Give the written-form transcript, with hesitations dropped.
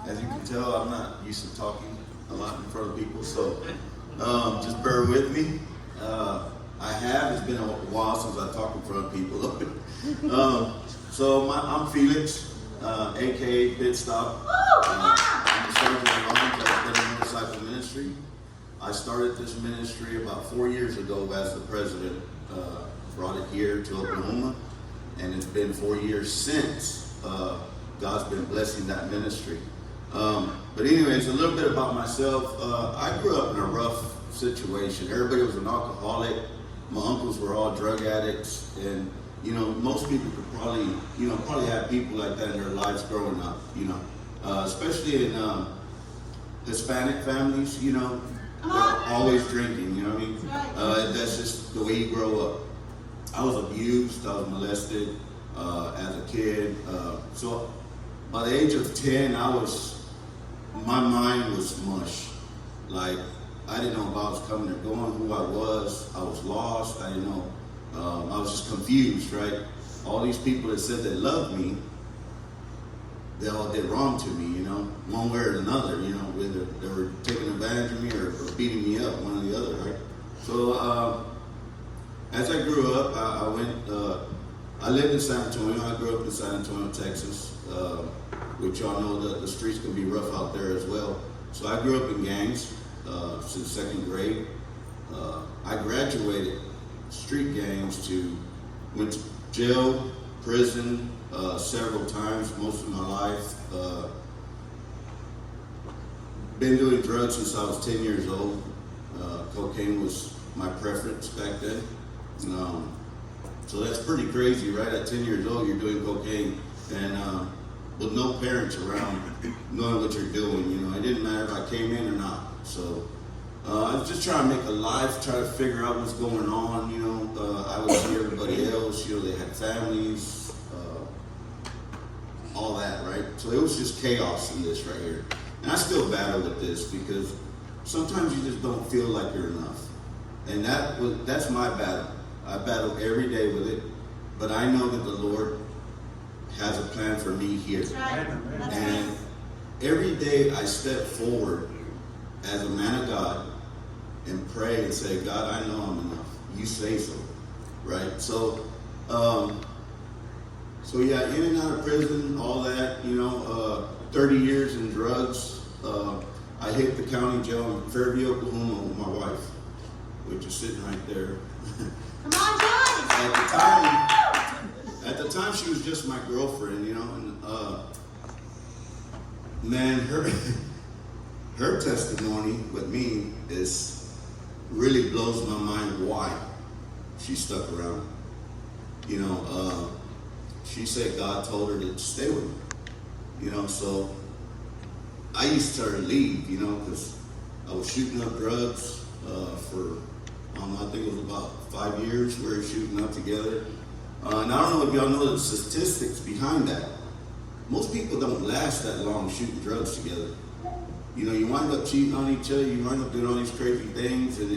As you can tell, I'm not used to talking a lot in front of people, so just bear with me. It's been a while since I talked in front of people. I'm Felix, aka Pit Stop. I'm the sergeant at arms at the Motorcycle Ministry. I started this ministry about 4 years ago as the president brought it here to Oklahoma, and it's been 4 years since. God's been blessing that ministry. But anyways, a little bit about myself. I grew up in a rough situation. Everybody was an alcoholic. My uncles were all drug addicts, and most people could probably have people like that in their lives growing up. Especially in Hispanic families. They're always drinking. You know what I mean? That's just the way you grow up. I was abused. I was molested as a kid. So by the age of 10, my mind was mush. Like, I didn't know if I was coming or going, who I was. I was lost. I didn't know. I was just confused, right? All these people that said they loved me, they all did wrong to me, one way or another, whether they were taking advantage of me or beating me up, one or the other, right? So as I grew up, I lived in San Antonio. I grew up in San Antonio, Texas, which y'all know that the streets can be rough out there as well. So I grew up in gangs since second grade. I graduated street gangs went to jail, prison several times, most of my life. Been doing drugs since I was 10 years old. Cocaine was my preference back then. So that's pretty crazy, right? At 10 years old, you're doing cocaine and with no parents around knowing what you're doing. It didn't matter if I came in or not. So I was just trying to make a life, try to figure out what's going on. I would see everybody else, they had families, all that, right? So it was just chaos in this right here. And I still battle with this because sometimes you just don't feel like you're enough. And that's my battle. I battle every day with it, but I know that the Lord has a plan for me here. That's right. And every day I step forward as a man of God and pray and say, God, I know I'm enough. You say so, right? So yeah, in and out of prison, all that, 30 years in drugs. I hit the county jail in Fairview, Oklahoma with my wife, which is sitting right there. Come on, John! At the time, she was just my girlfriend, and man, her testimony with me really blows my mind why she stuck around. She said God told her to stay with me, so I used to leave, because I was shooting up drugs for, I think it was about 5 years we were shooting up together. And I don't know if y'all know the statistics behind that. Most people don't last that long shooting drugs together. You wind up cheating on each other, you wind up doing all these crazy things, and